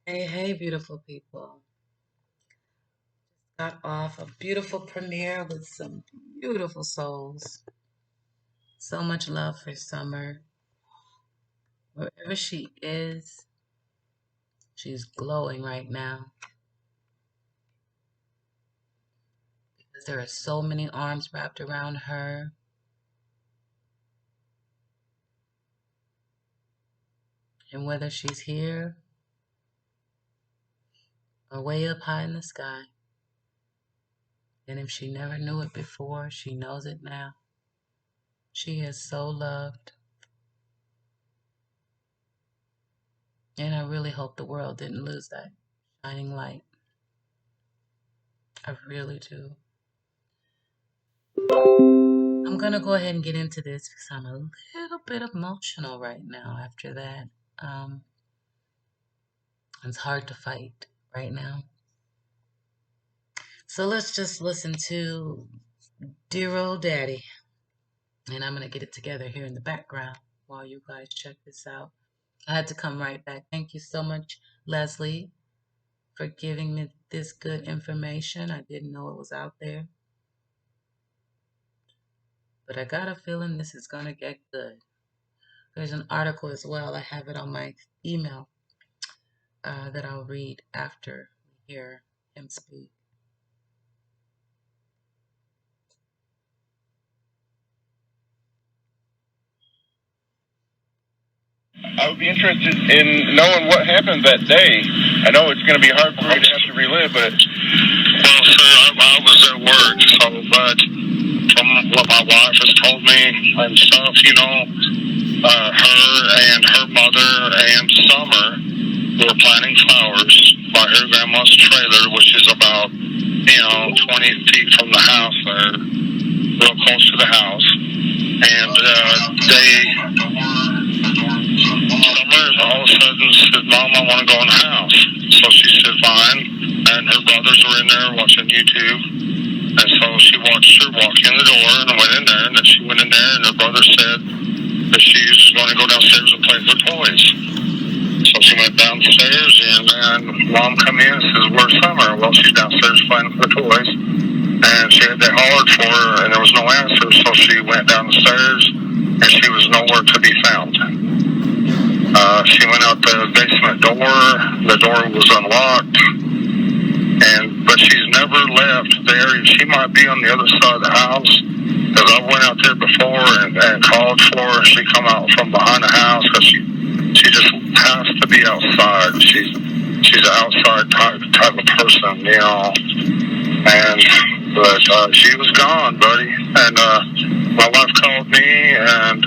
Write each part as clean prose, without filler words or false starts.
Hey, hey, beautiful people. Got off a beautiful premiere with some beautiful souls. So much love for Summer. Wherever she is, she's glowing right now because there are so many arms wrapped around her. And whether she's here or way up high in the sky, and if she never knew it before, she knows it now. She is so loved. And I really hope the world didn't lose that shining light. I really do. I'm gonna go ahead and get into this because I'm a little bit emotional right now after that. Um, it's hard to fight right now. So let's just listen to Dear Old Daddy. And I'm gonna get it together here in the background while you guys check this out. I had to come right back. Thank you so much, Leslie, for giving me this good information. I didn't know it was out there. But I got a feeling this is gonna get good. There's an article as well. I have it on my email that I'll read after we hear him speak. I would be interested in knowing what happened that day. I know it's going to be hard for you to have to relive, but Well, sir, I was at work, so, but from what my wife has told me and stuff, her and her mother and Summer were planting flowers by her grandma's trailer, which is about, 20 feet from the house there, real close to the house. And Summer all of a sudden said, Mom, I want to go in the house. So she said, fine. And her brothers were in there watching YouTube. And so she watched her walk in the door and went in there. And then she went in there and her brother said that she was going to go downstairs and play with her toys. So she went downstairs and then Mom come in and says, where's Summer? Well, she's downstairs playing with her toys. And they hollered for her and there was no answer. So she went down the stairs and she was nowhere to be found. She went out the basement door. The door was unlocked. But she's never left the area. She might be on the other side of the house. Because I went out there before and called for her. She come out from behind the house because she just has to be outside. She's an outside type of person, But she was gone, buddy. And my wife called me and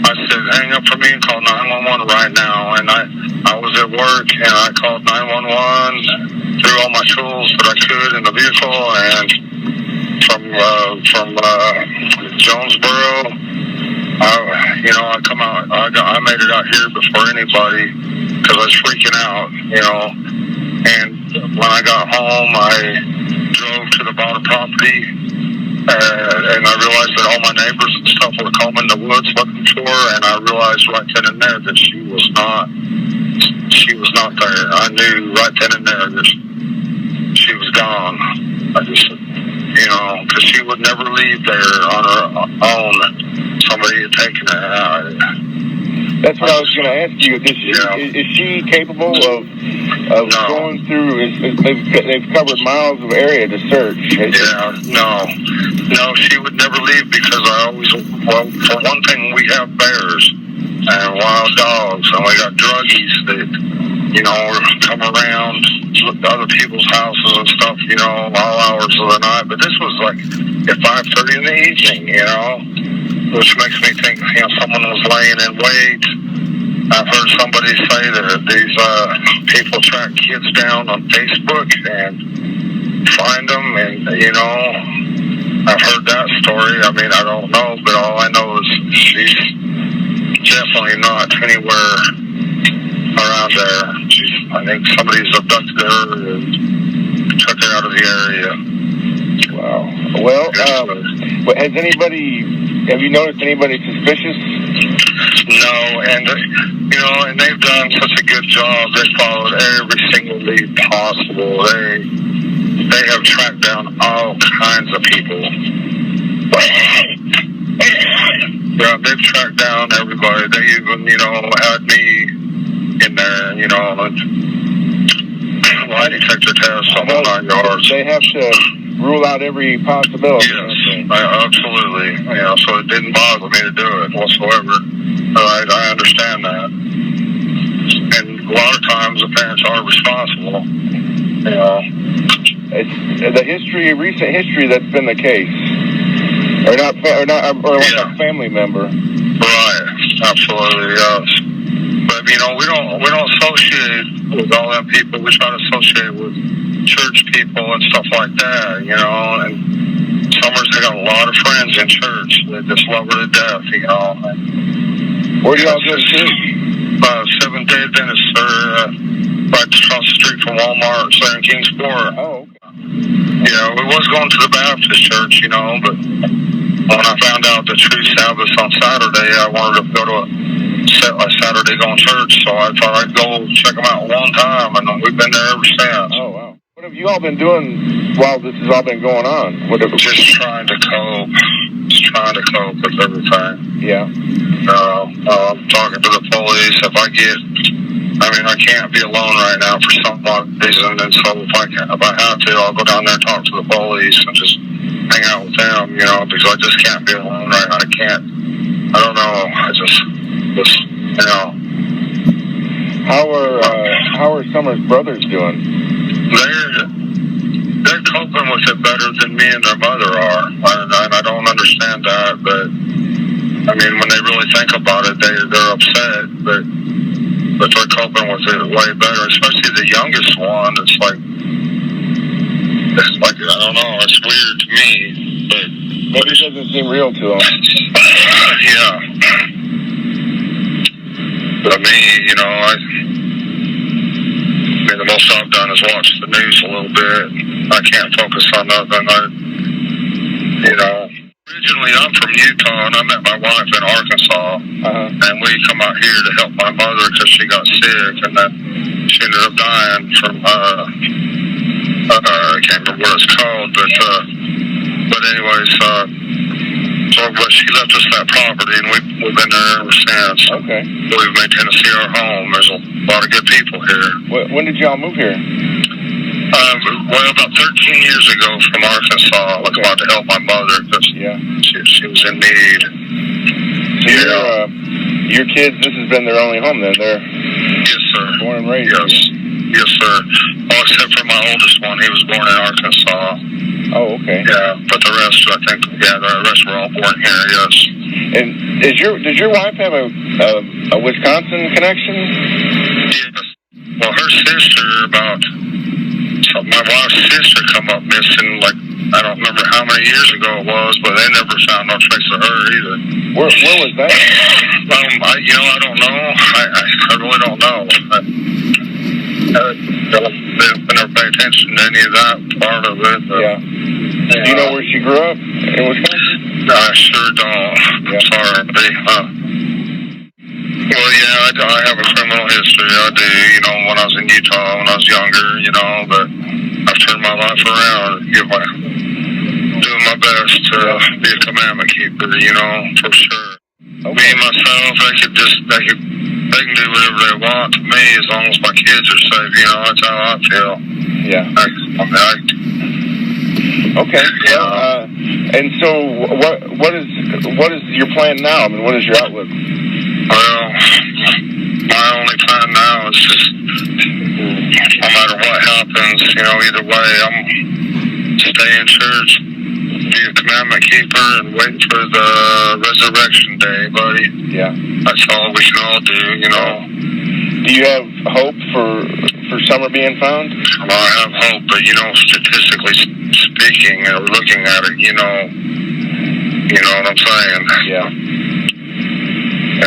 I said, hang up for me and call 911 right now. And I was at work and I called 911, threw all my tools that I could in the vehicle, and from Jonesboro, I come out. I made it out here before anybody because I was freaking out, And when I got home, I drove to the bottom property. And I realized that all my neighbors and stuff were combing the woods looking for her, and I realized right then and there that she was not there. I knew right then and there that she was gone. I just, because she would never leave there on her own. Somebody had taken her out. that's what I was going to ask you. Is she capable of No. going through? They've covered miles of area to search. No, she would never leave because for one thing, we have bears and wild dogs, and we got druggies that, come around other people's houses and stuff, all hours of the night. But this was like at 5:30 in the evening, which makes me think, someone was laying in wait. I've heard somebody say that these people track kids down on Facebook and find them, and I've heard that story. I mean, I don't know, but all I know is she's definitely not anywhere around there. I think somebody's abducted her and took her out of the area. Wow. Well, have you noticed anybody suspicious No, and and they've done such a good job. They followed every single lead possible. They have tracked down all kinds of people. Yeah, they've tracked down everybody. They even, had me in there, lie detector test on the 9 yards. They have to rule out every possibility. Yes, absolutely. So it didn't bother me to do it whatsoever. I understand that. And a lot of times the parents are responsible. It's the recent history that's been the case. Or like a family member. Right, absolutely, yes. But we don't associate with all them people. We try to associate with church people and stuff like that, and Summers, they got a lot of friends in church that just love her to death, Where do y'all go to church? Seventh-day Adventist, sir, right across the street from Walmart, there in Kingsport. Oh, okay. We was going to the Baptist church, but when I found out the True Sabbath on Saturday, I wanted to go to a Saturday going church, so I thought I'd go check them out one time, and we've been there ever since. Oh, wow. What have you all been doing while this has all been going on? Just trying to cope. Just trying to cope with everything. Yeah. I'm talking to the police. I can't be alone right now for some reason, and so if I have to, I'll go down there and talk to the police and just hang out with them, because I just can't be alone right now. I don't know. How are Summers' brothers doing? They're coping with it better than me and their mother are, and I don't understand that, but when they really think about it, they're upset, but they're coping with it way better, especially the youngest one. It's like I don't know, it's weird to me, but maybe it doesn't seem real to them. Yeah. But me, the most I've done is watch the news a little bit. I can't focus on nothing. Originally I'm from Utah, and I met my wife in Arkansas, and we come out here to help my mother because she got sick, and then she ended up dying from, I can't remember what it's called, but anyways, but she left us that property, and we've been there ever since. Okay. We've made Tennessee our home. There's a lot of good people here. When did y'all move here? About 13 years ago from Arkansas. I was about to help my mother because she was in need. So your kids, this has been their only home then? Yes, sir. Born and raised? Yes, sir. Well, except for my oldest one. He was born in Arkansas. Oh, okay. Yeah, but the rest, the rest were all born here, yes. And does your wife have a Wisconsin connection? Yes. Well, her sister, my wife's sister come up missing, I don't remember how many years ago it was, but they never found no trace of her either. Where was that? I don't know. I really don't know. I never pay attention to any of that part of it. Yeah. Do you know where she grew up in Wisconsin? I sure don't. I'm sorry. Well, I have a criminal history. I do, when I was in Utah, when I was younger, but I've turned my life around, doing my best to be a commandment keeper, for sure. Okay. Me, myself, they can do whatever they want to me as long as my kids are safe, that's how I feel. Yeah. Okay. Well, and so what is your plan now? What is your outlook? Well, my only plan now is just, no matter what happens, either way, I'm stay in church, be a commandment keeper, and wait for the resurrection day, buddy. Yeah. That's all we can all do, Do you have hope for Summer being found? Well, I have hope, but statistically speaking, or looking at it, you know what I'm saying? Yeah. A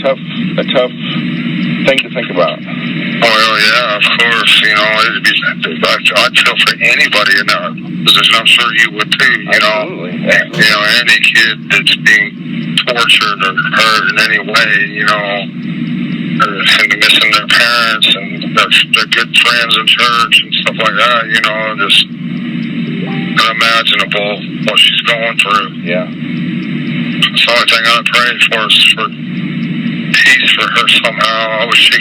tough thing to think about. Oh, Well, yeah, of course. It'd be. I'd feel for anybody in that position. I'm sure you would too. Absolutely. Any kid that's being tortured or hurt in any way. And missing their parents and their good friends in church and stuff like that. Just unimaginable what she's going through. Yeah. It's the only thing I pray for is for peace for her somehow. I wish she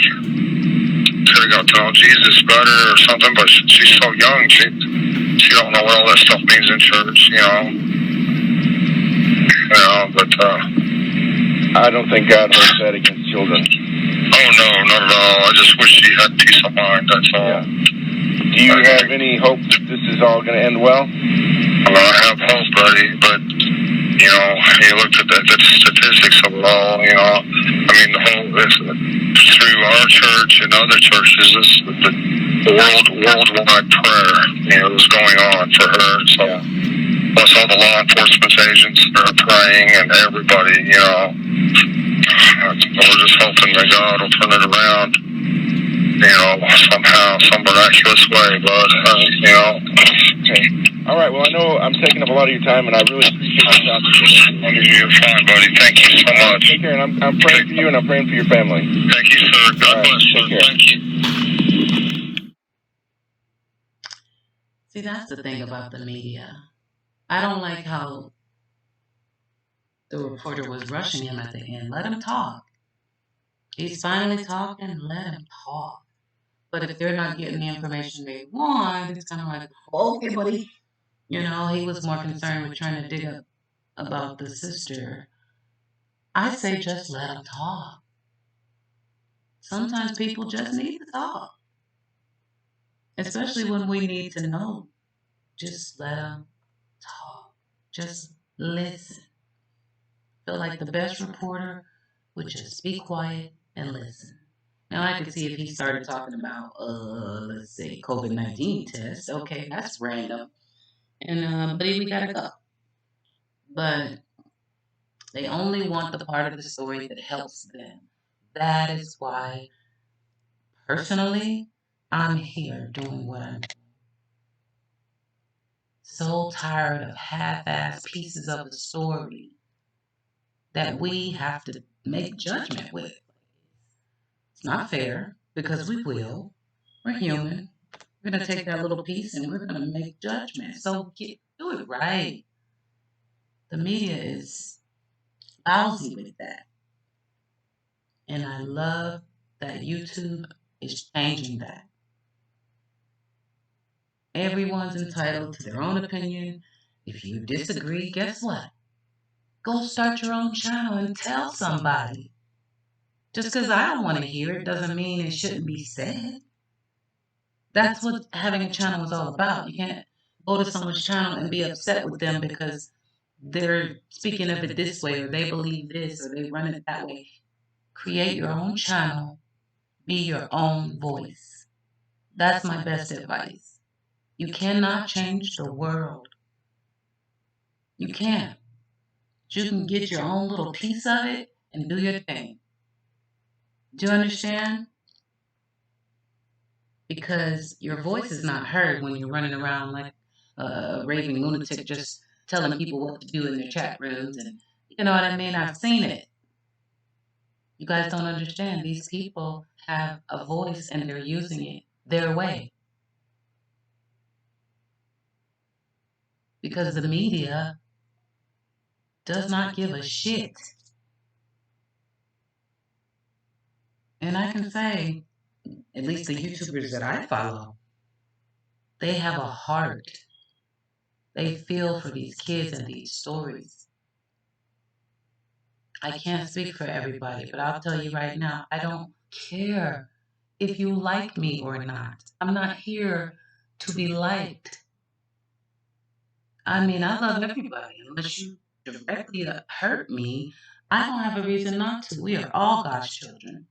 could have got to know Jesus better or something, but she's so young. She don't know what all that stuff means in church. But I don't think God holds that against children. Oh no, not at all. I just wish she had peace of mind. That's all. Yeah. Do you have any hope that this is all going to end well? Well, I have hope, buddy, but you looked at the statistics of it all. I mean, through our church and other churches, the worldwide prayer, was going on for her. So, plus all the law enforcement agents are praying, and everybody, we're just hoping that God will turn it around. Somehow, some miraculous way, but Okay. All right. Well, I know I'm taking up a lot of your time, and I really appreciate you talking to me. You're fine, buddy. Thank you so much. Take care, and I'm praying for you, and I'm praying for your family. Thank you, sir. God bless you. Thank you. See, that's the thing about the media. I don't like how the reporter was rushing him at the end. Let him talk. He's finally talking. Let him talk. But if they're not getting the information they want, it's kind of like, okay, buddy. He was more concerned with trying to dig up about the sister. I say just let him talk. Sometimes people just need to talk. Especially when we need to know. Just let them talk. Just listen. I feel like the best reporter would just be quiet and listen. Now I could see if he started talking about, let's say, COVID-19 test. Okay, that's random. And but we gotta go. But they only want the part of the story that helps them. That is why, personally, I'm here doing what I'm doing. So tired of half-assed pieces of the story that we have to make judgment with. It's not fair, because we will. We're human. We're going to take that little piece and we're going to make judgment. So do it right. The media is lousy with that. And I love that YouTube is changing that. Everyone's entitled to their own opinion. If you disagree, guess what? Go start your own channel and tell somebody. Just because I don't want to hear it doesn't mean it shouldn't be said. That's what having a channel is all about. You can't go to someone's channel and be upset with them because they're speaking of it this way, or they believe this, or they run it that way. Create your own channel. Be your own voice. That's my best advice. You cannot change the world. You can't. You can get your own little piece of it and do your thing. Do you understand? Because your voice is not heard when you're running around like a raving lunatic just telling people what to do in their chat rooms. And you know what I mean? I've seen it. You guys don't understand. These people have a voice and they're using it their way. Because the media does not give a shit. And I can say, at least the YouTubers that I follow, they have a heart. They feel for these kids and these stories. I can't speak for everybody, but I'll tell you right now, I don't care if you like me or not. I'm not here to be liked. I mean, I love everybody. Unless you directly hurt me, I don't have a reason not to. We are all God's children.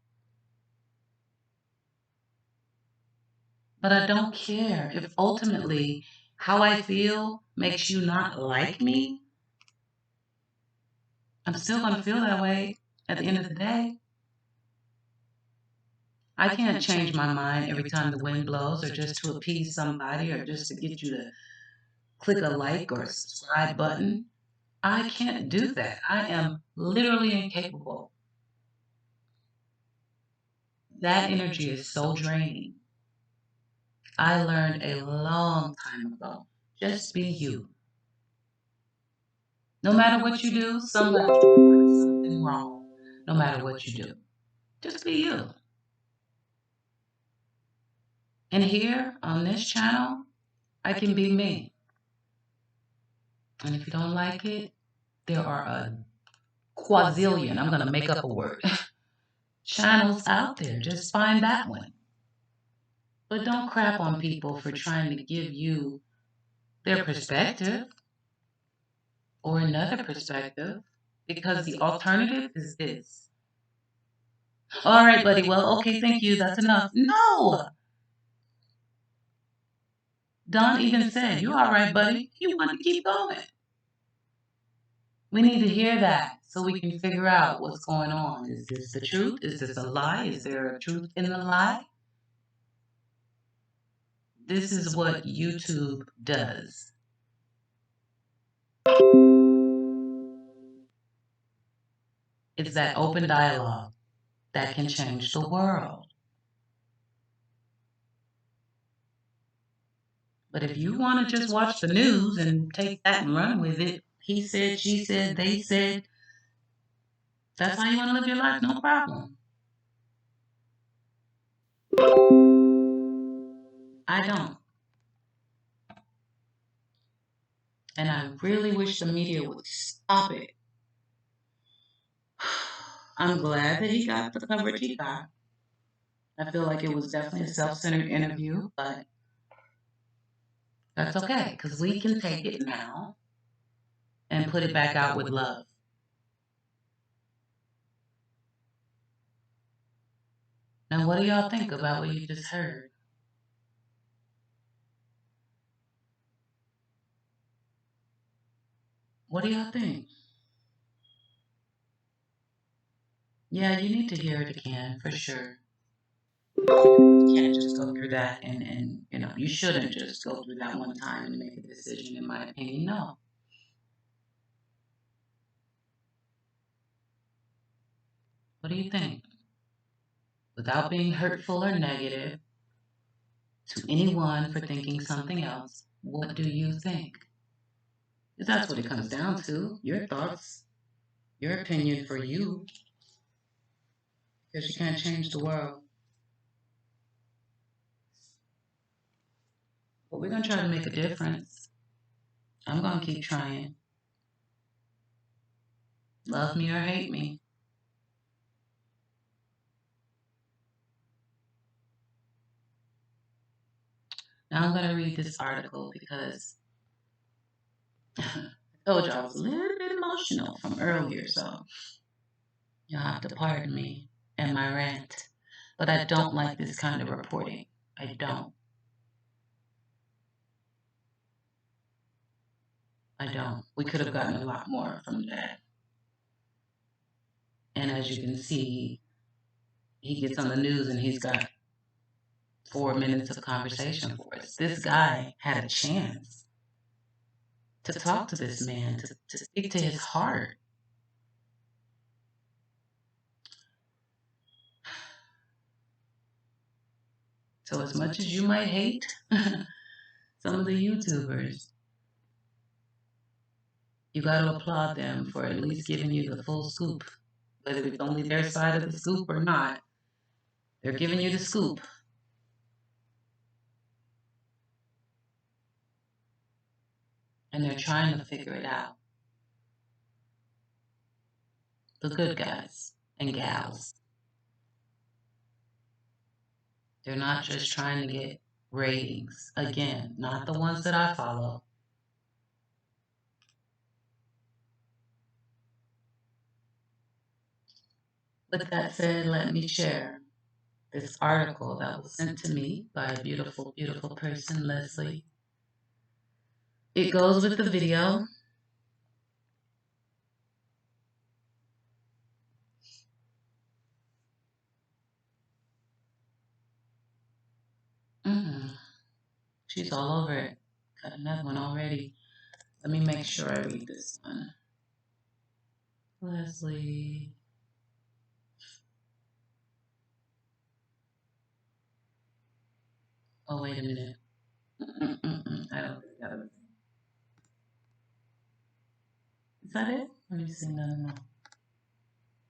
But I don't care if ultimately how I feel makes you not like me. I'm still going to feel that way at the end of the day. I can't change my mind every time the wind blows, or just to appease somebody, or just to get you to click a like or subscribe button. I can't do that. I am literally incapable. That energy is so draining. I learned a long time ago, just be you. No matter what you do, somebody will find something wrong. No matter what you do, just be you. And here on this channel, I can be me. And if you don't like it, there are a quadrillion, I'm going to make up a word, channels out there. Just find that one. But don't crap on people for trying to give you their perspective or another perspective, because the alternative is this. All right, buddy. Well, okay, thank you. That's enough. No! Don even said, "You all right, buddy?" He wanted to keep going. We need to hear that so we can figure out what's going on. Is this the truth? Is this a lie? Is there a truth in the lie? This is what YouTube does. It's that open dialogue that can change the world. But if you want to just watch the news and take that and run with it, he said, she said, they said, that's how you want to live your life, no problem. I don't. And I really wish the media would stop it. I'm glad that he got the coverage he got. I feel like it was definitely a self-centered interview, but that's okay, because we can take it now and put it back out with love. Now, what do y'all think about what you just heard? What do y'all think? Yeah, you need to hear it again, for sure. You can't just go through that and you shouldn't just go through that one time and make a decision, in my opinion. No. What do you think? Without being hurtful or negative to anyone for thinking something else, what do you think? Because that's what it comes down to. Your thoughts, your opinion for you. Because you can't change the world. But we're going to try to make a difference. I'm going to keep trying. Love me or hate me. Now I'm going to read this article because I told you I was a little bit emotional from earlier, so you'll have to pardon me and my rant. But I don't like this kind of reporting. I don't. I don't. We could have gotten a lot more from that. And as you can see, he gets on the news and he's got 4 minutes of conversation for us. This guy had a chance to talk to this man, to speak to his heart. So as much as you might hate some of the YouTubers, you got to applaud them for at least giving you the full scoop. Whether it's only their side of the scoop or not, they're giving you the scoop. And they're trying to figure it out. The good guys and gals. They're not just trying to get ratings. Again, not the ones that I follow. With that said, let me share this article that was sent to me by a beautiful, beautiful person, Leslie. It goes with the video. She's all over it. Got another one already. Let me make sure I read this one. Leslie. Oh, wait a minute. I don't think that was it. Is that it? Let me see. No.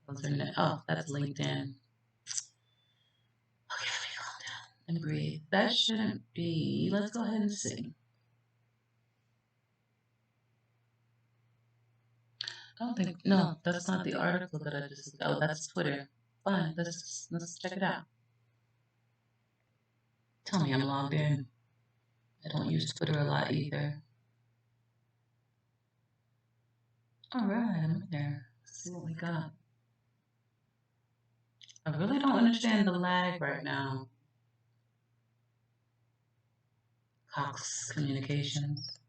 Those are oh, that's LinkedIn. Okay, let me calm down and breathe. That shouldn't be. Let's go ahead and see. I don't think. No, that's not the article that I just. Oh, that's Twitter. Fine. Let's check it out. Tell me I'm logged in. I don't use Twitter a lot either. All right, I'm in there. Let's see what we got. I really don't understand the lag right now. Cox Communications.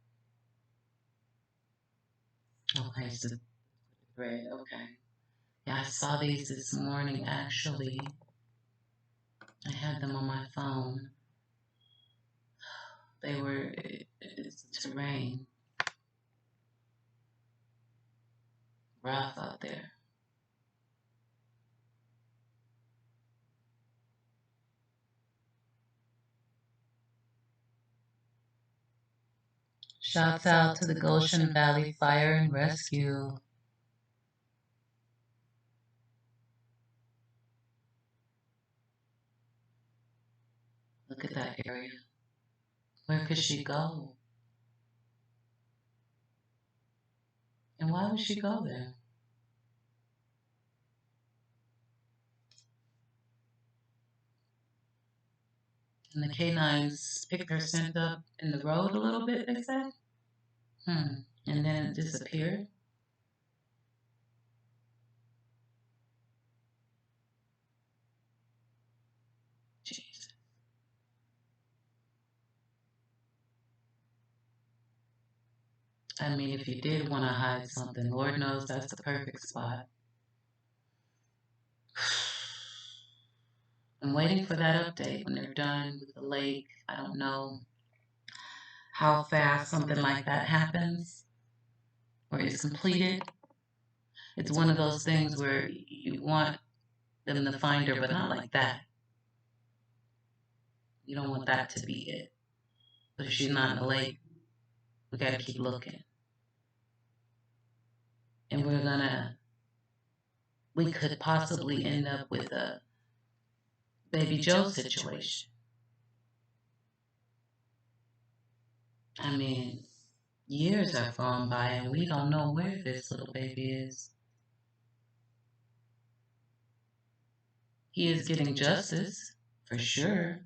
Okay, it's the thread. Okay. Yeah, I saw these this morning actually. I had them on my phone. They were, it's the terrain. Rough out there. Shouts out to the Goshen Valley Fire and Rescue. Look at that area. Where could she go? And why would she go there? And the canines picked her scent up in the road a little bit, they said? And then it disappeared? Jesus. I mean, if you did want to hide something, Lord knows that's the perfect spot. I'm waiting for that update when they're done with the lake. I don't know how fast something like that happens or is completed. It's one of those things where you want them to find her, but not like that. You don't want that to be it. But if she's not in the lake, we gotta keep looking. And we could possibly end up with a Baby Joe situation. I mean, years have gone by and we don't know where this little baby is. He is getting justice, for sure.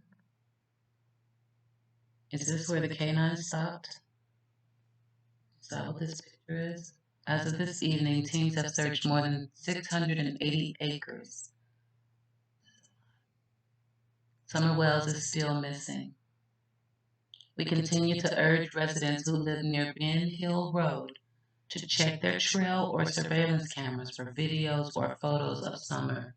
Is this where the canine stopped? Is that what this picture is? As of this evening, teams have searched more than 680 acres. Summer Wells is still missing. We continue to urge residents who live near Ben Hill Road to check their trail or surveillance cameras for videos or photos of Summer.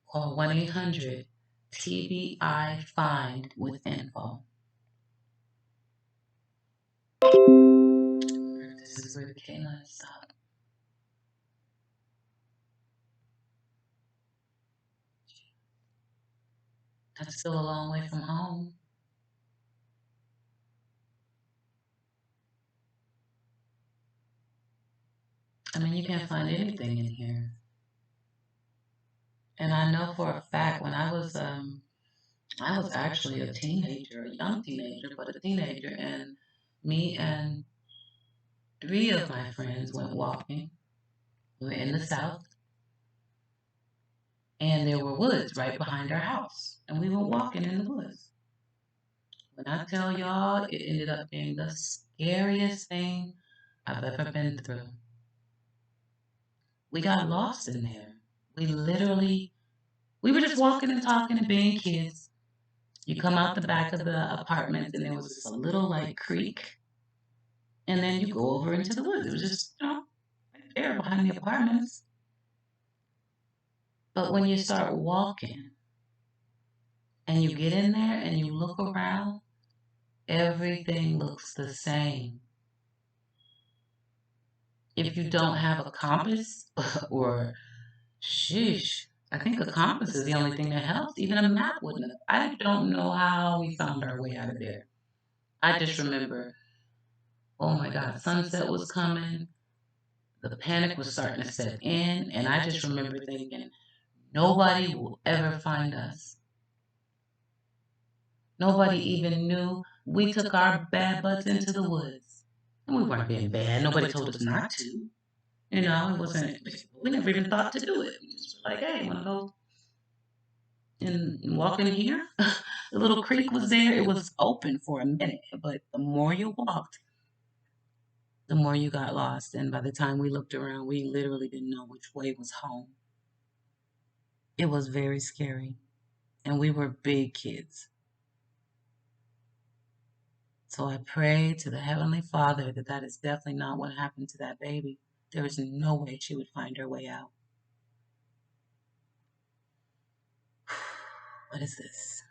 Call 1-800-TBI-FIND with info. This is where the canine stopped. That's still a long way from home. I mean, you can't find anything in here. And I know for a fact when I was actually a teenager, a young teenager, but a teenager, and me and 3 of my friends went walking. We were in the South, and there were woods right behind our house, and we went walking in the woods. When I tell y'all, it ended up being the scariest thing I've ever been through. We got lost in there. We were just walking and talking and being kids. You come out the back of the apartment, and there was this little like creek, and then you go over into the woods. It was just, right there behind the apartments. But when you start walking and you get in there and you look around, Everything looks the same. If you don't have a compass or sheesh, I think a compass is the only thing that helps. Even a map wouldn't have. I don't know how we found our way out of there. I just remember, oh my God, sunset was coming. The panic was starting to set in. And I just remember thinking, nobody will ever find us. Nobody even knew we took our bad butts into the woods. And we weren't being bad. Nobody told us not to. You know, it wasn't, we never even thought to do it. We just were like, hey, want to go and walk in here? The little creek was there. It was open for a minute, but the more you walked, the more you got lost. And by the time we looked around, we literally didn't know which way was home. It was very scary. And we were big kids. So I pray to the Heavenly Father that that is definitely not what happened to that baby. There is no way she would find her way out. What is this?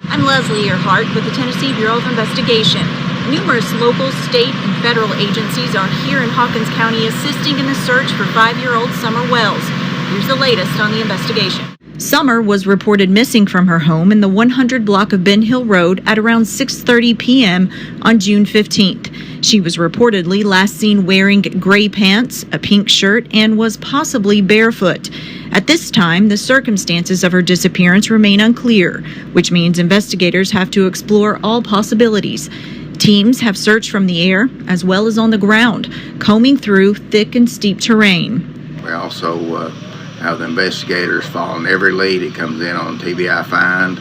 I'm Leslie Earhart with the Tennessee Bureau of Investigation. Numerous local, state, and federal agencies are here in Hawkins County assisting in the search for 5-year-old Summer Wells. Here's the latest on the investigation. Summer was reported missing from her home in the 100 block of Ben Hill Road at around 6:30 p.m. on June 15th. She was reportedly last seen wearing gray pants, a pink shirt, and was possibly barefoot. At this time, the circumstances of her disappearance remain unclear, which means investigators have to explore all possibilities. Teams have searched from the air as well as on the ground, combing through thick and steep terrain. We also have the investigators following every lead that comes in on TBI find,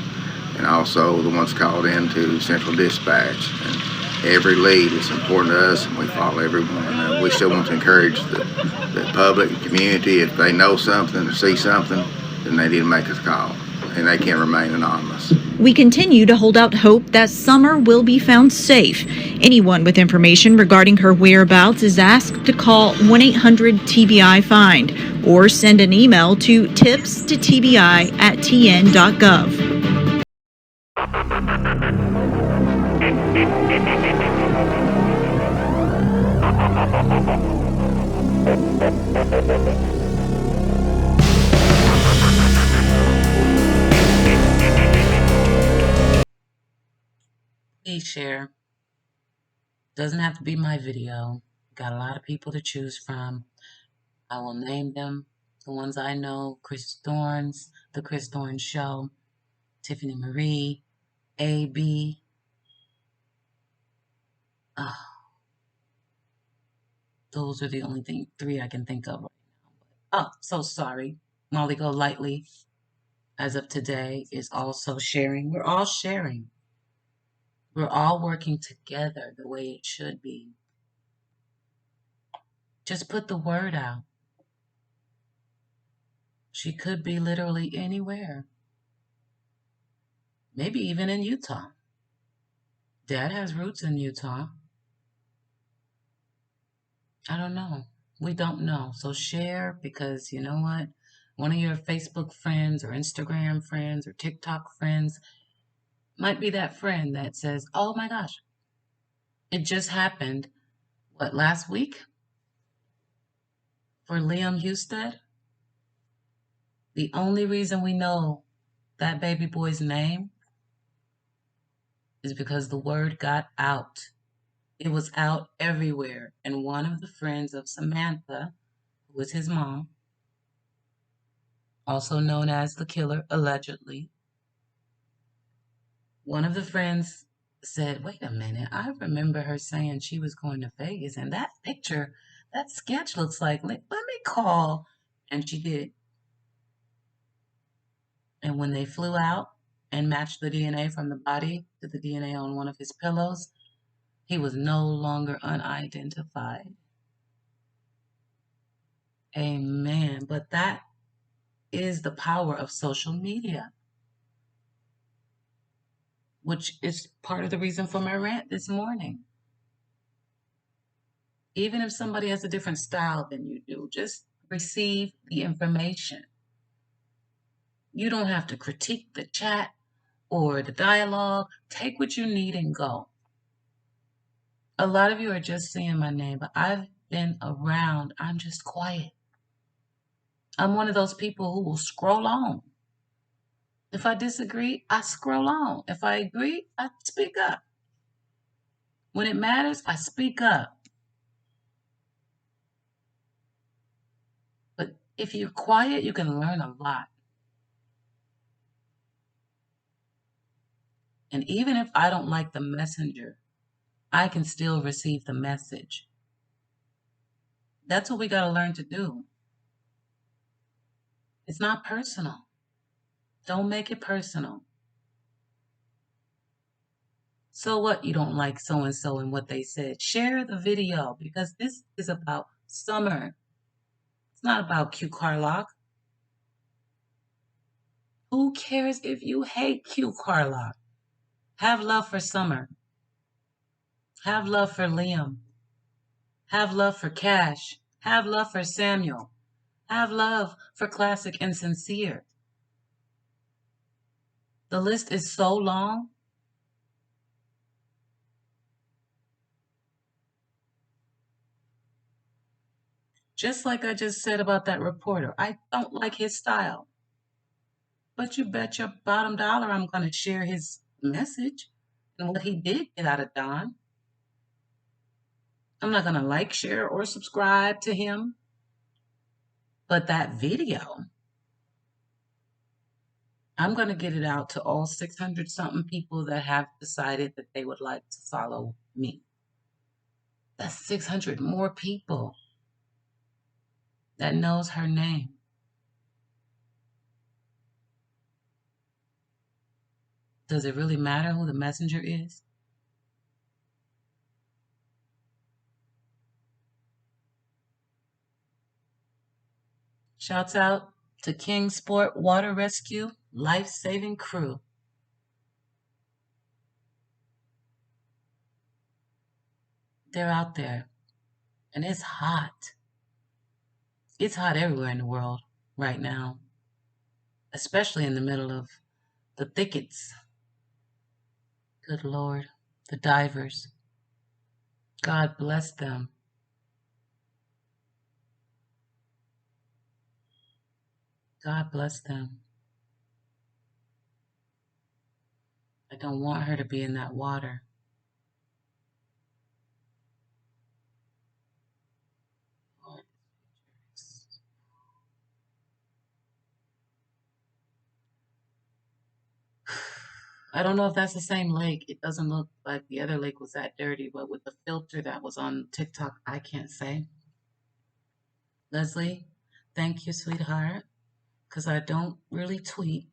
and also the ones called into Central Dispatch. And every lead is important to us, and we follow every one. We still want to encourage the public and community, if they know something or see something, then they need to make us a call, and they can't remain anonymous. We continue to hold out hope that Summer will be found safe. Anyone with information regarding her whereabouts is asked to call 1-800-TBI-FIND or send an email to tips@tbi.tn.gov. Please share. Doesn't have to be my video. Got a lot of people to choose from. I will name them. The ones I know: Chris Thorns, The Chris Thorns Show, Tiffany Marie, AB. Those are the only three I can think of right now. Oh, so sorry. Molly Golightly, as of today, is also sharing. We're all sharing. We're all working together the way it should be. Just put the word out. She could be literally anywhere. Maybe even in Utah. Dad has roots in Utah. I don't know. We don't know. So share, because you know what? One of your Facebook friends or Instagram friends or TikTok friends might be that friend that says, oh my gosh, it just happened, what, last week? For Liam Husted? The only reason we know that baby boy's name is because the word got out. It was out everywhere. And one of the friends of Samantha, who was his mom, also known as the killer, allegedly, one of the friends said, wait a minute, I remember her saying she was going to Vegas, and that picture, that sketch looks like, let me call. And she did. And when they flew out and matched the DNA from the body to the DNA on one of his pillows, he was no longer unidentified. Amen. But that is the power of social media, which is part of the reason for my rant this morning. Even if somebody has a different style than you do, just receive the information. You don't have to critique the chat or the dialogue. Take what you need and go. A lot of you are just seeing my name, but I've been around. I'm just quiet. I'm one of those people who will scroll on. If I disagree, I scroll on. If I agree, I speak up. When it matters, I speak up. But if you're quiet, you can learn a lot. And even if I don't like the messenger, I can still receive the message. That's what we got to learn to do. It's not personal. Don't make it personal. So what, you don't like so-and-so and what they said? Share the video, because this is about Summer. It's not about Q Carlock. Who cares if you hate Q Carlock? Have love for Summer. Have love for Liam. Have love for Cash. Have love for Samuel. Have love for Classic and Sincere. The list is so long. Just like I just said about that reporter, I don't like his style. But you bet your bottom dollar I'm going to share his message and what he did get out of Don. I'm not going to like, share, or subscribe to him. But that video, I'm going to get it out to all 600 something people that have decided that they would like to follow me. That's 600 more people that knows her name. Does it really matter who the messenger is? Shouts out to Kingsport Water Rescue Life-Saving Crew. They're out there, and it's hot. It's hot everywhere in the world right now, especially in the middle of the thickets. Good Lord, the divers. God bless them. God bless them. I don't want her to be in that water. I don't know if that's the same lake. It doesn't look like the other lake was that dirty, but with the filter that was on TikTok, I can't say. Leslie, thank you, sweetheart, because I don't really tweet.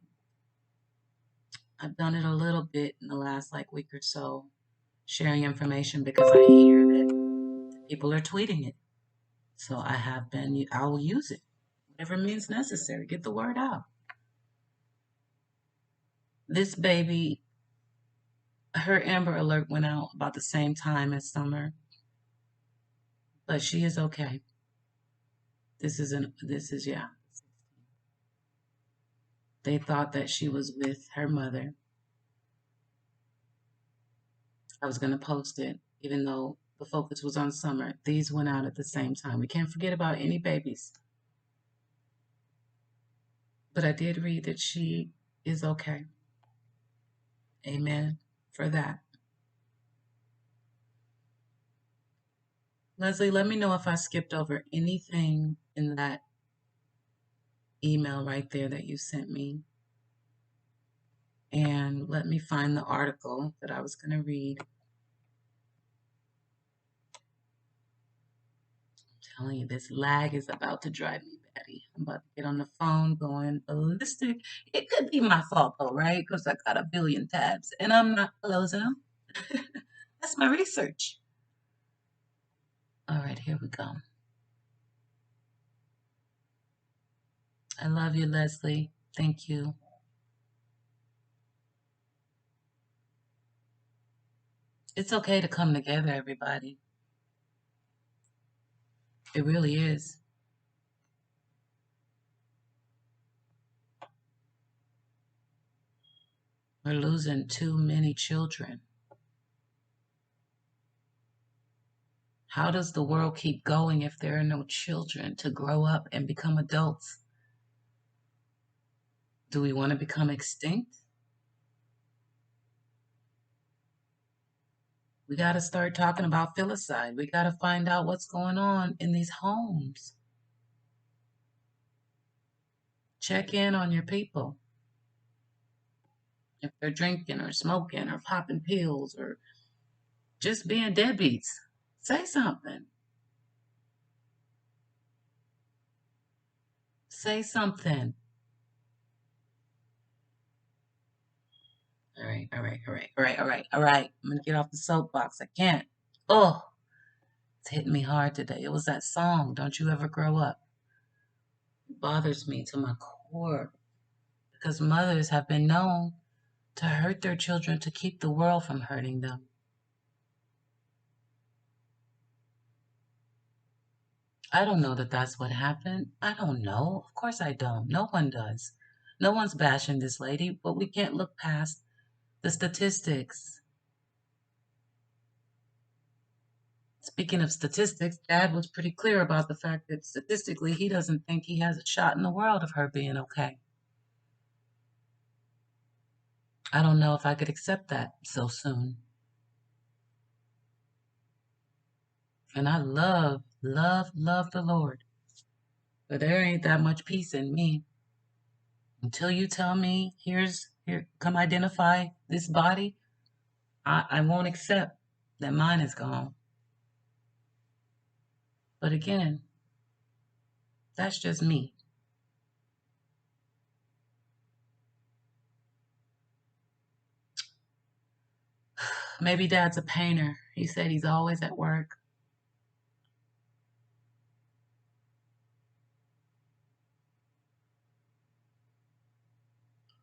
I've done it a little bit in the last week or so, sharing information because I hear that people are tweeting it. So I will use it. Whatever means necessary. Get the word out. This baby, her Amber Alert went out about the same time as Summer, but she is okay. Yeah. They thought that she was with her mother. I was going to post it, even though the focus was on Summer. These went out at the same time. We can't forget about any babies. But I did read that she is okay. Amen for that. Leslie, let me know if I skipped over anything in that email right there that you sent me. And let me find the article that I was going to read. I'm telling you, this lag is about to drive me batty. I'm about to get on the phone going ballistic. It could be my fault though, right? Because I got a billion tabs and I'm not closing them. That's my research. All right, here we go. I love you, Leslie. Thank you. It's okay to come together, everybody. It really is. We're losing too many children. How does the world keep going if there are no children to grow up and become adults? Do we want to become extinct? We got to start talking about filicide. We got to find out what's going on in these homes. Check in on your people. If they're drinking or smoking or popping pills or just being deadbeats, say something. Say something. All right. I'm going to get off the soapbox. I can't. Oh, it's hitting me hard today. It was that song, Don't You Ever Grow Up. It bothers me to my core because mothers have been known to hurt their children to keep the world from hurting them. I don't know that that's what happened. I don't know. Of course I don't. No one does. No one's bashing this lady, but we can't look past the statistics. Speaking of statistics, Dad was pretty clear about the fact that statistically he doesn't think he has a shot in the world of her being okay. I don't know if I could accept that so soon. And I love the Lord. But there ain't that much peace in me. Until you tell me, here, come identify this body, I won't accept that mine is gone. But again, that's just me. Maybe Dad's a painter. He said he's always at work.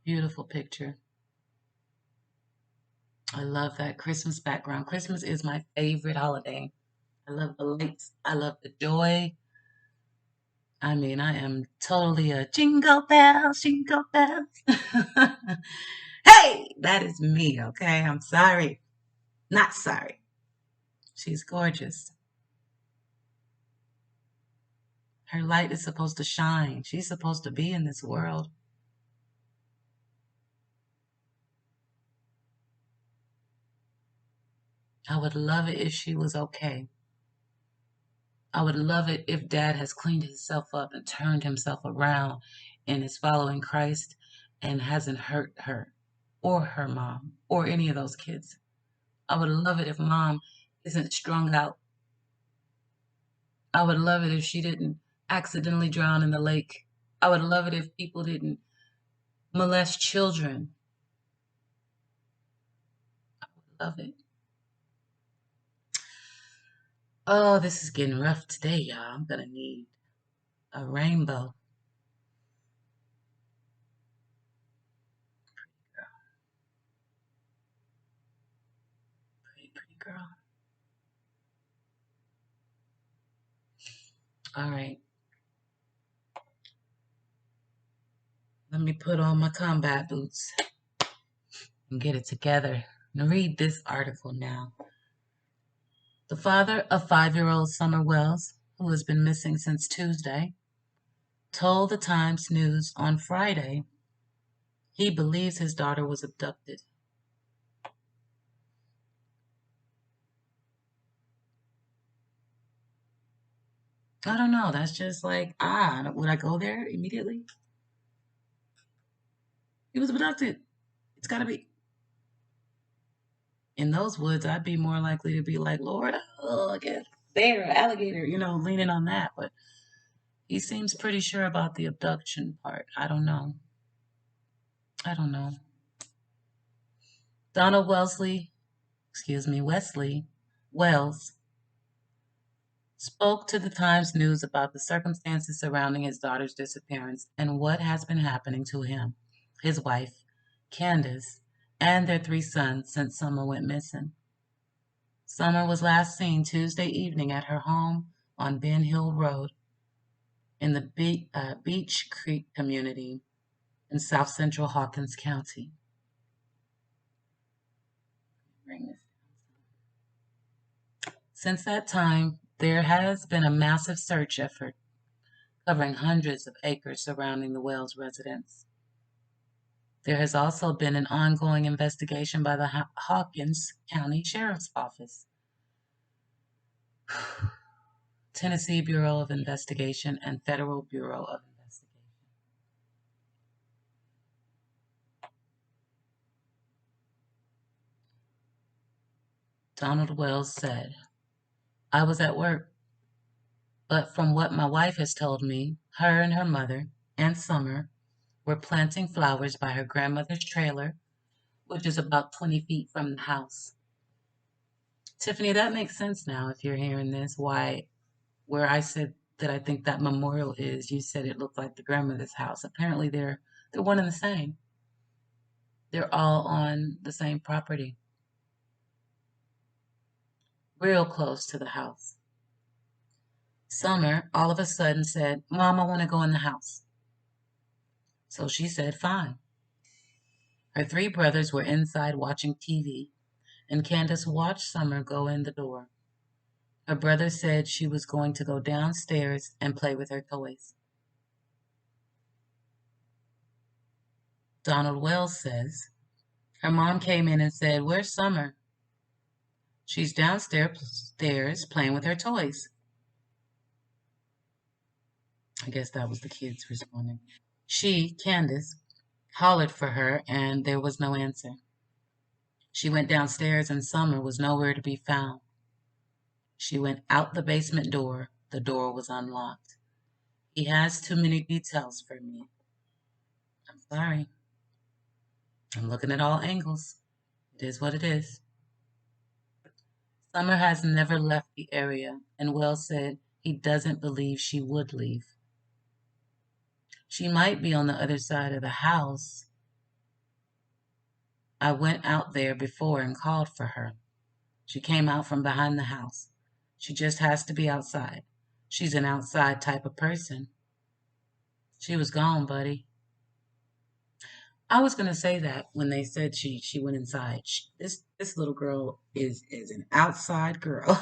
Beautiful picture. I love that Christmas background. Christmas is my favorite holiday. I love the lights. I love the joy. I mean, I am totally a jingle bells, jingle bells. Hey, that is me, okay? I'm sorry. Not sorry. She's gorgeous. Her light is supposed to shine. She's supposed to be in this world. I would love it if she was okay. I would love it if Dad has cleaned himself up and turned himself around and is following Christ and hasn't hurt her or her mom or any of those kids. I would love it if Mom isn't strung out. I would love it if she didn't accidentally drown in the lake. I would love it if people didn't molest children. I would love it. Oh, this is getting rough today, y'all. I'm going to need a rainbow. Pretty girl. All right. Let me put on my combat boots and get it together. And read this article now. The father of 5-year-old Summer Wells, who has been missing since Tuesday, told the Times News on Friday he believes his daughter was abducted. I don't know. That's just like, would I go there immediately? He was abducted. It's got to be. In those woods, I'd be more likely to be like, Lord, I guess bear, alligator, leaning on that. But he seems pretty sure about the abduction part. I don't know. Donald Wesley Wells spoke to the Times News about the circumstances surrounding his daughter's disappearance and what has been happening to him, his wife, Candace, and their 3 sons since Summer went missing. Summer was last seen Tuesday evening at her home on Ben Hill Road in the Beach Creek community in south central Hawkins County. Since that time, there has been a massive search effort covering hundreds of acres surrounding the Wells residence. There has also been an ongoing investigation by the Hawkins County Sheriff's Office, Tennessee Bureau of Investigation, and Federal Bureau of Investigation. Donald Wells said, "I was at work, but from what my wife has told me, her and her mother, and Summer, were planting flowers by her grandmother's trailer, which is about 20 feet from the house." Tiffany, that makes sense now if you're hearing this. Why, where I said that I think that memorial is, you said it looked like the grandmother's house. Apparently they're one and the same. They're all on the same property. Real close to the house. Summer all of a sudden said, "Mom, I want to go in the house." So she said, "Fine." Her three brothers were inside watching TV, and Candace watched Summer go in the door. Her brother said she was going to go downstairs and play with her toys. Donald Wells says, her mom came in and said, "Where's Summer?" "She's downstairs playing with her toys." I guess that was the kids responding. She, Candace, hollered for her and there was no answer. She went downstairs and Summer was nowhere to be found. She went out the basement door. The door was unlocked. He has too many details for me. I'm sorry. I'm looking at all angles. It is what it is. Summer has never left the area, and Wells said he doesn't believe she would leave. She might be on the other side of the house. I went out there before and called for her. She came out from behind the house. She just has to be outside. She's an outside type of person. She was gone, buddy. I was going to say that when they said she went inside. This little girl is an outside girl.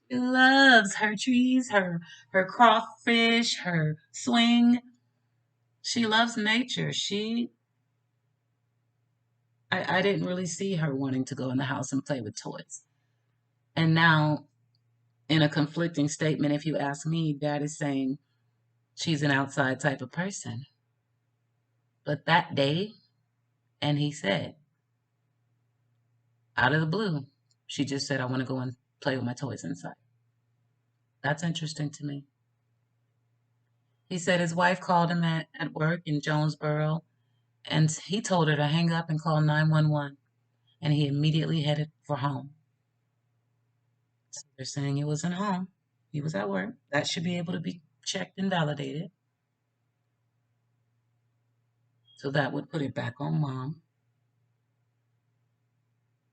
She loves her trees, her crawfish, her swing. She loves nature. I didn't really see her wanting to go in the house and play with toys. And now, in a conflicting statement, if you ask me, Dad is saying she's an outside type of person. But that day, and he said, out of the blue, she just said, "I want to go and play with my toys inside." That's interesting to me. He said his wife called him at work in Jonesboro, and he told her to hang up and call 911, and he immediately headed for home. So they're saying he wasn't home. He was at work. That should be able to be checked and validated. So that would put it back on Mom.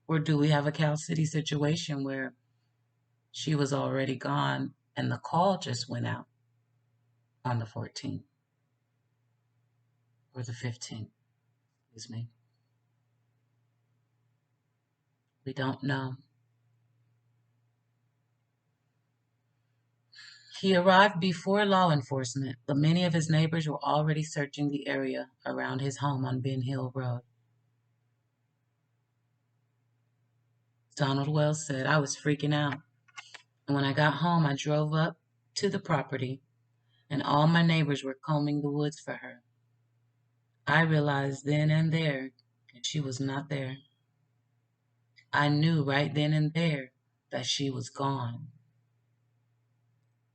Or do we have a Cal City situation where she was already gone and the call just went out on the 14th or the 15th? Excuse me. We don't know. He arrived before law enforcement, but many of his neighbors were already searching the area around his home on Ben Hill Road. Donald Wells said, "I was freaking out. And when I got home, I drove up to the property, and all my neighbors were combing the woods for her. I realized then and there that she was not there. I knew right then and there that she was gone.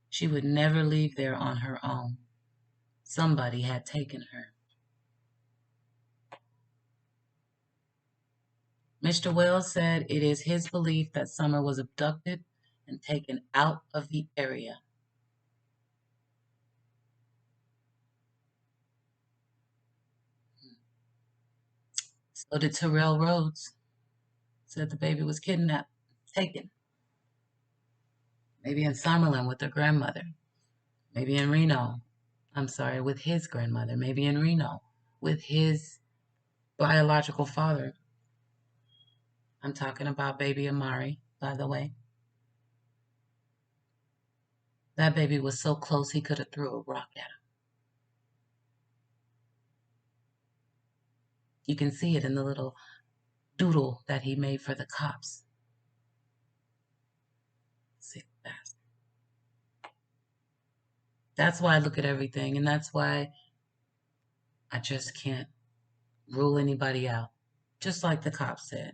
She would never leave there on her own. Somebody had taken her." Mr. Wells said it is his belief that Summer was abducted and taken out of the area. So did Terrell Rhodes. Said the baby was kidnapped, taken. maybe in Summerlin with her grandmother, maybe in Reno, I'm sorry, with his grandmother, maybe in Reno with his biological father. I'm talking about baby Amari, by the way. That baby was so close he could have threw a rock at him. You can see it in the little doodle that he made for the cops. Sick bastard. That's why I look at everything, and that's why I just can't rule anybody out. Just like the cops said.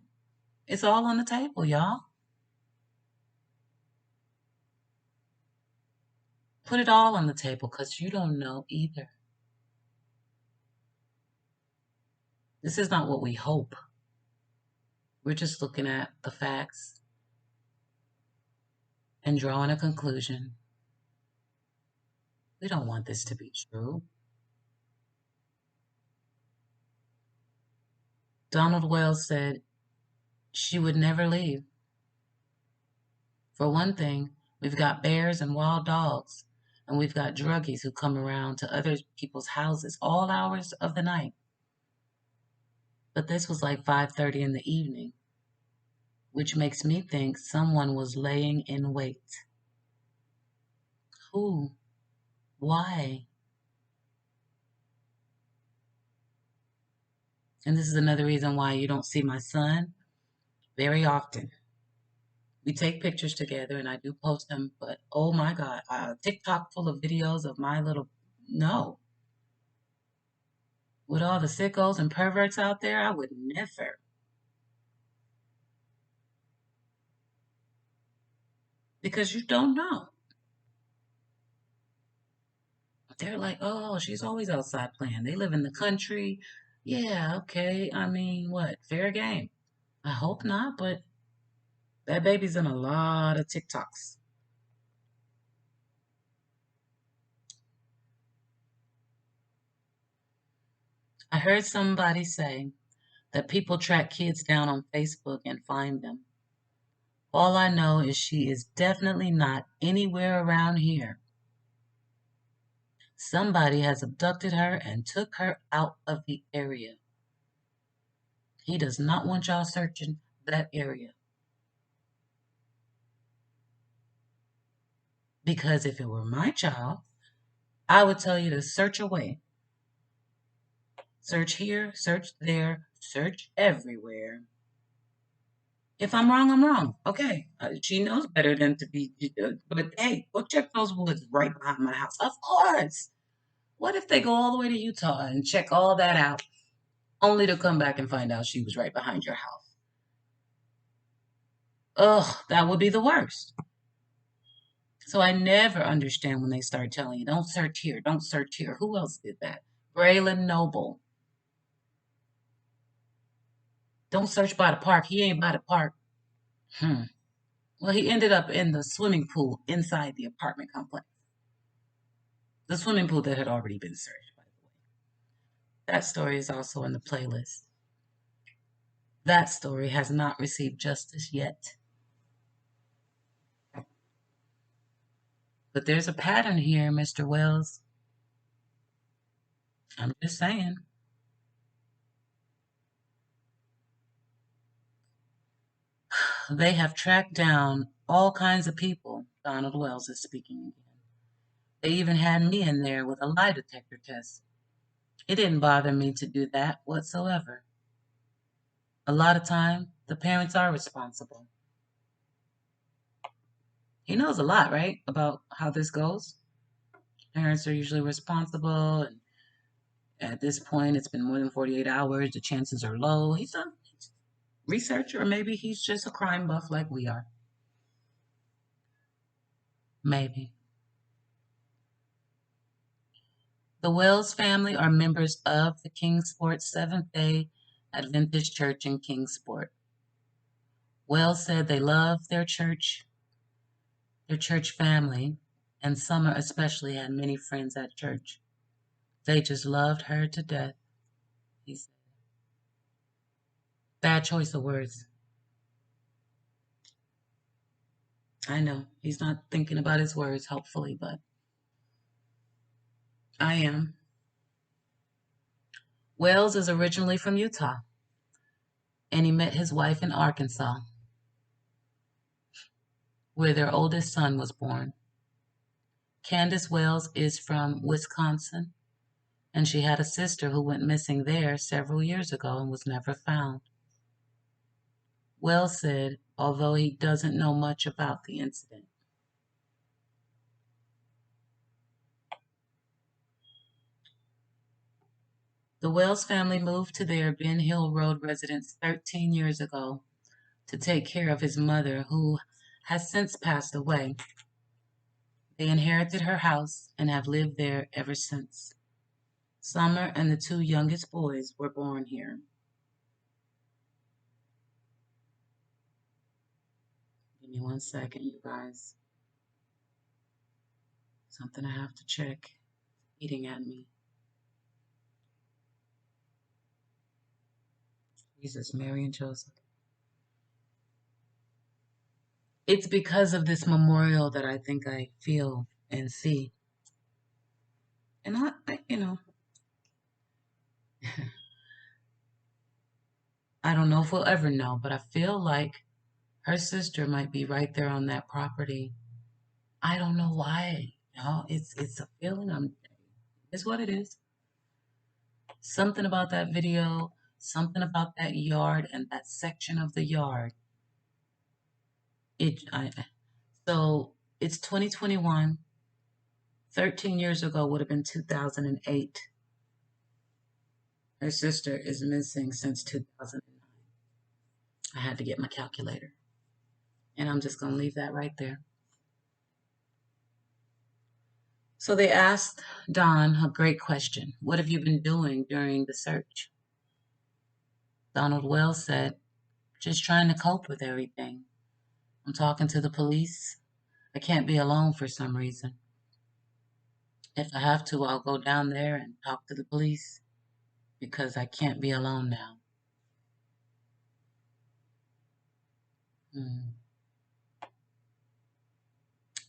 It's all on the table, y'all. Put it all on the table, because you don't know either. This is not what we hope. We're just looking at the facts and drawing a conclusion. We don't want this to be true. Donald Wells said she would never leave. For one thing, we've got bears and wild dogs, and we've got druggies who come around to other people's houses all hours of the night. But this was like 5:30 in the evening, which makes me think someone was laying in wait. Who? Why? And this is another reason why you don't see my son very often. We take pictures together and I do post them, but oh my God, TikTok full of videos of my little, no. With all the sickos and perverts out there, I would never. Because you don't know. They're like, oh, she's always outside playing. They live in the country. Yeah, okay. I mean, what? Fair game. I hope not, but that baby's in a lot of TikToks. I heard somebody say that people track kids down on Facebook and find them. All I know is she is definitely not anywhere around here. Somebody has abducted her and took her out of the area. He does not want y'all searching that area. Because if it were my child, I would tell you to search away. Search here, search there, search everywhere. If I'm wrong, I'm wrong. Okay. She knows better than to be, but hey, go check those woods right behind my house. Of course. What if they go all the way to Utah and check all that out, only to come back and find out she was right behind your house? Ugh, that would be the worst. So I never understand when they start telling you, don't search here, don't search here. Who else did that? Braylon Noble. Don't search by the park. He ain't by the park. Well, he ended up in the swimming pool inside the apartment complex. The swimming pool that had already been searched, by the way. That story is also in the playlist. That story has not received justice yet. But there's a pattern here, Mr. Wells. I'm just saying. They have tracked down all kinds of people. Donald Wells is speaking again. They even had me in there with a lie detector test. It didn't bother me to do that whatsoever. A lot of time, the parents are responsible. He knows a lot, right, about how this goes. Parents are usually responsible, and at this point, it's been more than 48 hours. The chances are low. He's a researcher, or maybe he's just a crime buff like we are. Maybe. The Wells family are members of the Kingsport Seventh-day Adventist Church in Kingsport. Wells said they love their church family, and Summer especially had many friends at church. They just loved her to death, he said. Bad choice of words. I know he's not thinking about his words, hopefully, but I am. Wells is originally from Utah, and he met his wife in Arkansas, where their oldest son was born. Candace Wells is from Wisconsin, and she had a sister who went missing there several years ago and was never found. Wells said, although he doesn't know much about the incident. The Wells family moved to their Ben Hill Road residence 13 years ago to take care of his mother, who has since passed away. They inherited her house and have lived there ever since. Summer and the two youngest boys were born here. Give me 1 second, you guys. Something I have to check. Eating at me. Jesus, Mary and Joseph. It's because of this memorial that I think I feel and see. And I don't know if we'll ever know, but I feel like her sister might be right there on that property. I don't know why. It's a feeling. It's what it is. Something about that video, something about that yard and that section of the yard. So it's 2021. 13 years ago would have been 2008. Her sister is missing since 2009. I had to get my calculator. And I'm just going to leave that right there. So they asked Don a great question. What have you been doing during the search? Donald Wells said, just trying to cope with everything. I'm talking to the police. I can't be alone for some reason. If I have to, I'll go down there and talk to the police because I can't be alone now.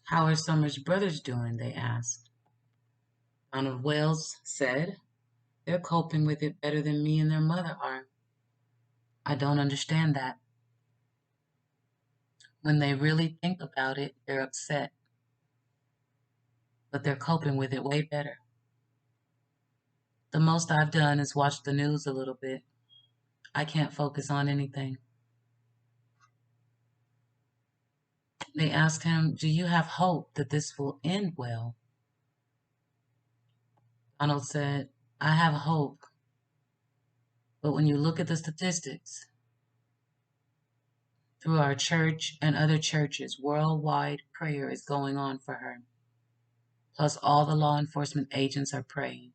How are Summer's brothers doing? They asked. Donald Wells said, they're coping with it better than me and their mother are. I don't understand that. When they really think about it, they're upset. But they're coping with it way better. The most I've done is watch the news a little bit. I can't focus on anything. They asked him, do you have hope that this will end well? Donald said, I have hope. But when you look at the statistics, through our church and other churches, worldwide prayer is going on for her. Plus, all the law enforcement agents are praying.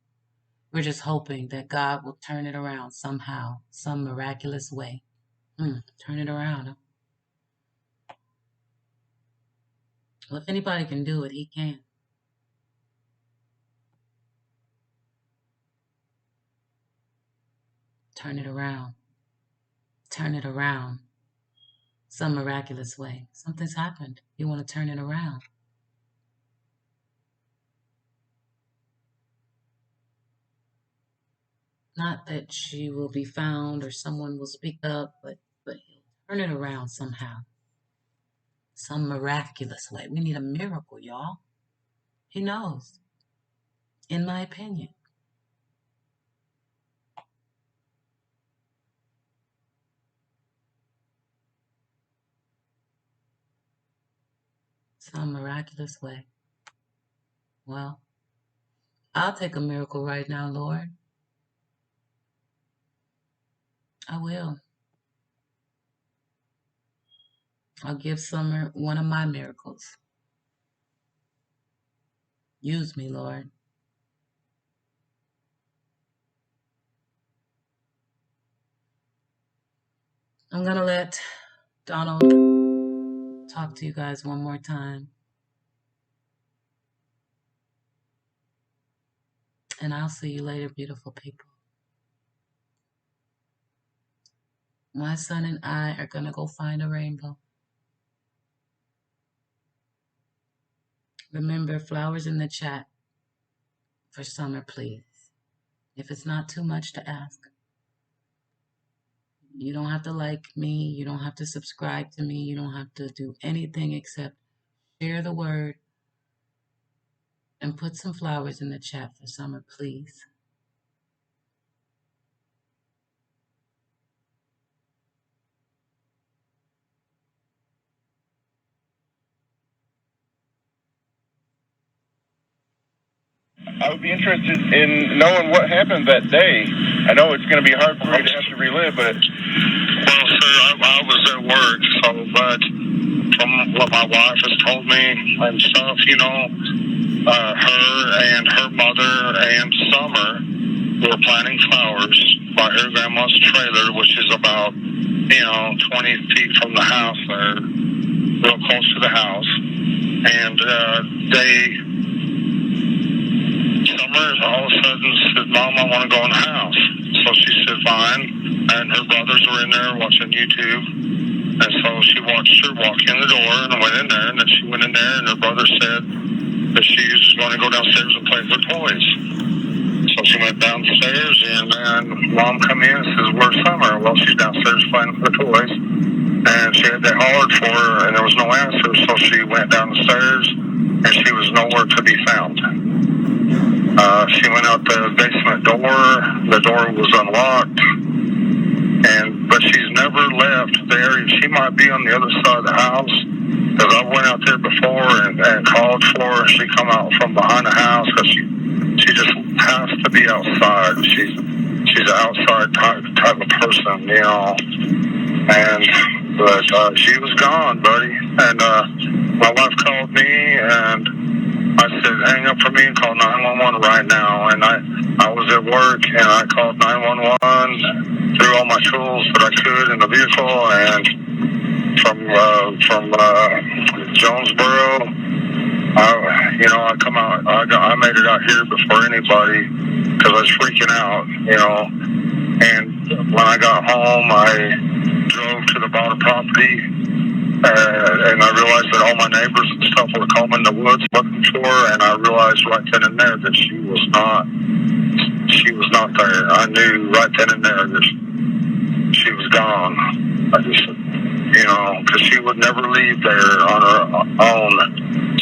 We're just hoping that God will turn it around somehow, some miraculous way. Turn it around. Well, if anybody can do it, he can. Turn it around. Turn it around. Some miraculous way. Something's happened. You want to turn it around. Not that she will be found or someone will speak up, but he'll turn it around somehow. Some miraculous way. We need a miracle, y'all. He knows. In my opinion. Some miraculous way. Well, I'll take a miracle right now, Lord. I will. I'll give Summer one of my miracles. Use me, Lord. I'm going to let Donald talk to you guys one more time. And I'll see you later, beautiful people. My son and I are going to go find a rainbow. Remember, flowers in the chat for Summer, please. If it's not too much to ask. You don't have to like me. You don't have to subscribe to me. You don't have to do anything except share the word and put some flowers in the chat for Summer, please. I would be interested in knowing what happened that day. I know it's going to be hard for me to have to relive, but... Well, sir, I was at work, but from what my wife has told me and stuff, her and her mother and Summer were planting flowers by her grandma's trailer, which is about, 20 feet from the house there, real close to the house. And Summer all of a sudden said, "Mom, I want to go in the house." So she said, "Fine." And her brothers were in there watching YouTube. And so she watched her walk in the door and went in there. And then she went in there, and her brother said that she was going to go downstairs and play with her toys. So she went downstairs, and then Mom come in and says, "Where's Summer?" Well, she's downstairs playing with her toys. And they hollered for her, and there was no answer. So she went down the stairs, and she was nowhere to be found. She went out the basement door. The door was unlocked, but she's never left the area. She might be on the other side of the house, because I went out there before and called for her. She come out from behind the house, because she just has to be outside. She's an outside type of person, But she was gone, buddy. And my wife called me, and I said, "Hang up for me and call 911 right now." And I was at work, and I called 911, threw all my tools that I could in the vehicle, and from Jonesboro, I come out. I made it out here before anybody, because I was freaking out, And when I got home, I drove to the bottom property, and I realized that all my neighbors and stuff were combing the woods looking for her, and I realized right then and there that she was not there. I knew right then and there that she was gone. I just, because she would never leave there on her own.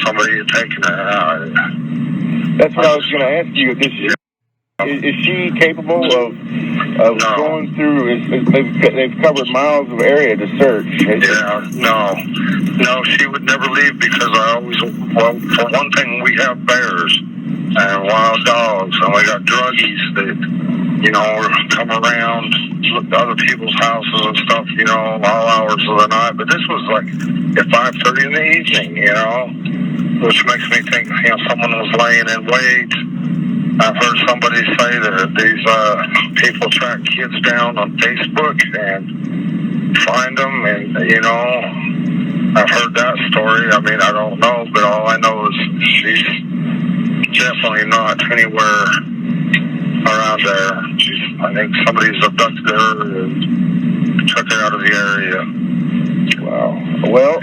Somebody had taken her out. That's what I was going to ask you. Is she capable of going through? They've covered miles of area to search. No, she would never leave, because for one thing, we have bears and wild dogs, and we got druggies that come around, look to other people's houses and stuff, all hours of the night. But this was like at 5:30 in the evening, which makes me think someone was laying in wait. I've heard somebody say that these people track kids down on Facebook and find them, and I've heard that story. I mean, I don't know, but all I know is she's definitely not anywhere around there. I think somebody's abducted her and took her out of the area. Wow. Well,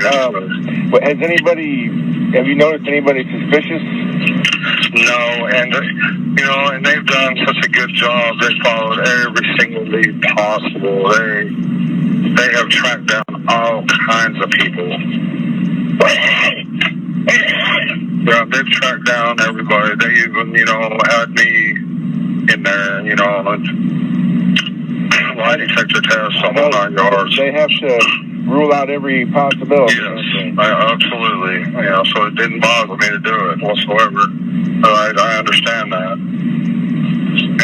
have you noticed anybody suspicious? No, and they've done such a good job. They followed every single lead possible. They have tracked down all kinds of people. Yeah, they've tracked down everybody. They even, had me in there, lie detector test, some whole 9 yards. They have to rule out every possibility. Yes, absolutely. So it didn't bother me to do it whatsoever. I understand that.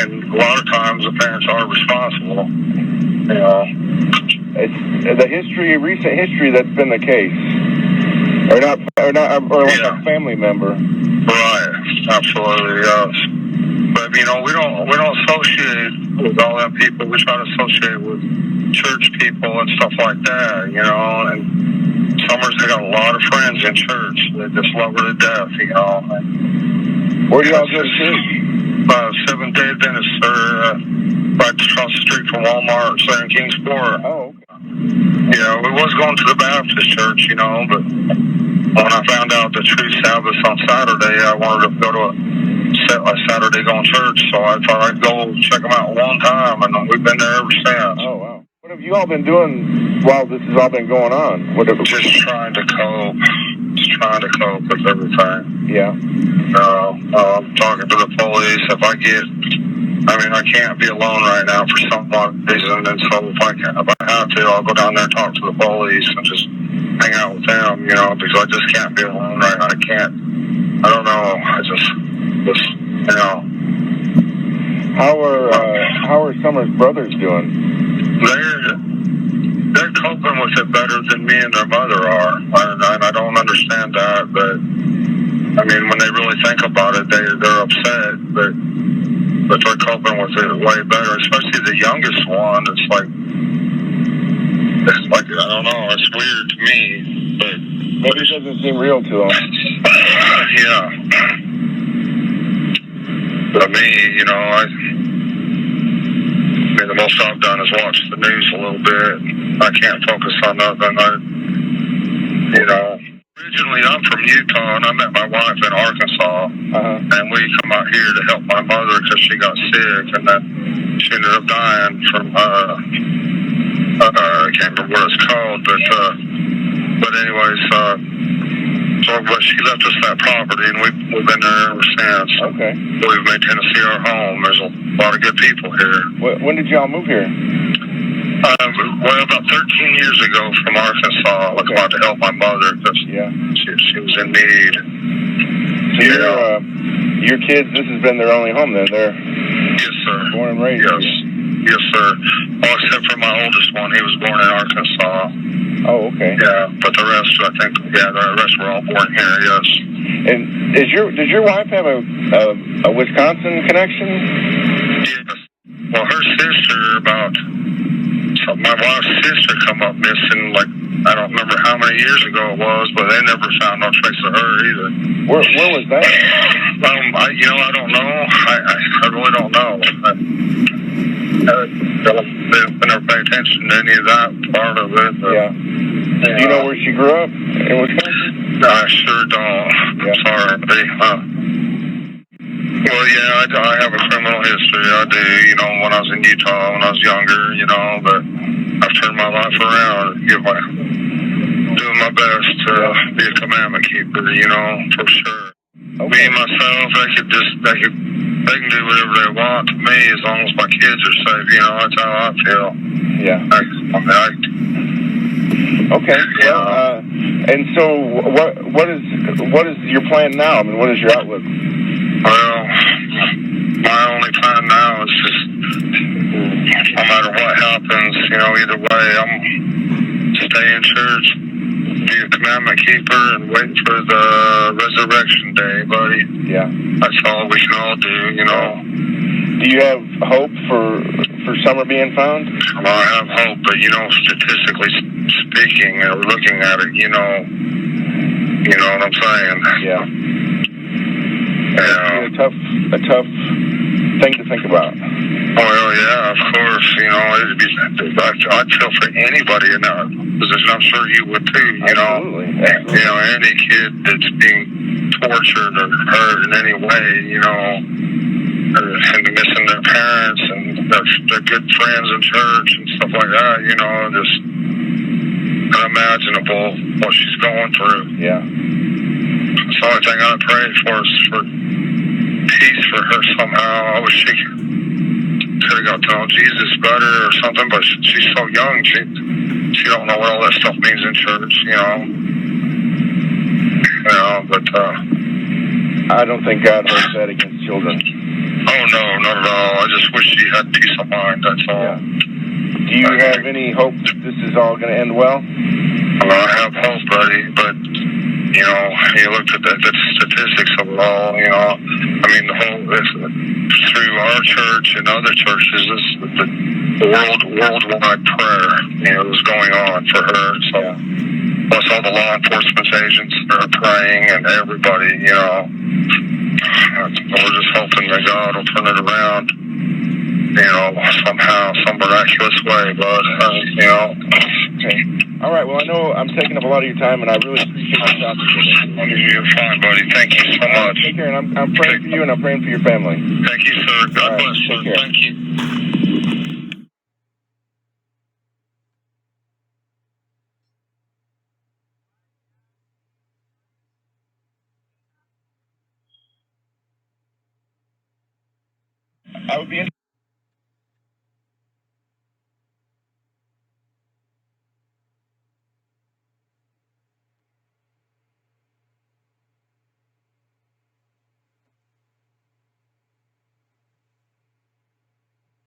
And a lot of times the parents are responsible. It's recent history that's been the case. Or like a family member. Right, absolutely, yes. But we don't associate with all them people. We try to associate with church people and stuff like that, and Summers, they got a lot of friends in church. They just love her to death, And where do y'all go to church? Seventh-day Adventist, right across the street from Walmart, there in Kingsport. Oh, okay. We was going to the Baptist church, but when I found out the True Sabbath on Saturday, I wanted to go to a Saturday going church, so I thought I'd go check them out one time, and we've been there ever since. Oh, wow. What have you all been doing while this has all been going on? Just trying to cope. Just trying to cope with everything. Yeah. I'm talking to the police. If I can't be alone right now for some odd reason, and so if I have to, I'll go down there and talk to the police and just hang out with them, because I just can't be alone right now. I don't know. How are Summer's brothers doing? They're coping with it better than me and their mother are. I don't understand that, but I mean, when they really think about it, they're upset, but they're coping with it way better. Especially the youngest one. It's like I don't know. It's weird to me, but maybe it doesn't seem real to them. Yeah. But me, the most I've done is watch the news a little bit. I can't focus on nothing. Originally I'm from Utah, and I met my wife in Arkansas, and we come out here to help my mother because she got sick, and then she ended up dying from, I can't remember what it's called, but anyways, but she left us that property, and we've been there ever since. Okay. We've made Tennessee our home. There's a lot of good people here. When did y'all move here? Well, about 13 years ago from Arkansas. I was about to help my mother because she was in need. So your kids, this has been their only home then? Yes, sir. Born and raised here? Yes, sir. Well, except for my oldest one. He was born in Arkansas. Oh, okay. Yeah, but the rest, I think, the rest were all born here, yes. And does your wife have a Wisconsin connection? Yes. Well, her sister, my wife's sister come up missing, I don't remember how many years ago it was, but they never found no trace of her either. Where was that? I don't know. I really don't know. They never pay attention to any of that part of it. Yeah. Do you know where she grew up in Wisconsin? I sure don't. I'm sorry. Well, yeah, I have a criminal history. I do, when I was in Utah, when I was younger, but I've turned my life around, doing my best to be a commandment keeper, for sure. Okay. Me, myself, they can do whatever they want to me as long as my kids are safe, that's how I feel. Yeah. Okay. Yeah. Well, and so what is your plan now? I mean, what is your outlook? Well, my only plan now is just, no matter what happens, either way, I'm stay in church, be a commandment keeper, and wait for the resurrection day, buddy. Yeah. That's all we can all do, Do you have hope for Summer being found? Well, I have hope, but, statistically speaking, or looking at it, you know what I'm saying? Yeah. Yeah. It's a tough thing to think about. Well, yeah, of course. I'd feel for anybody in that position. I'm sure you would too. Absolutely. Any kid that's being tortured or hurt in any way, and missing their parents and their good friends in church and stuff like that. Just unimaginable what she's going through. Yeah. It's the only thing I pray for is for peace for her somehow. I wish she could have got to know Jesus better or something, but she's so young. She don't know what all that stuff means in church, but I don't think God holds that against children. Oh, no, not at all. I just wish she had peace of mind, that's all. Yeah. Do you have any hope that this is all going to end well? Well, I have hope, buddy, but you looked at the statistics of it all, through our church and other churches, the worldwide prayer, was going on for her. So, plus all the law enforcement agents are praying and everybody, we're just hoping that God will turn it around, somehow, some miraculous way, bud. Okay. All right. Well, I know I'm taking up a lot of your time, and I really appreciate you talking to me. You're fine, buddy. Thank you so much. Take care, and I'm praying for you, and I'm praying for your family. Thank you, sir. God All right, bless, take sir. care. Thank you. I would be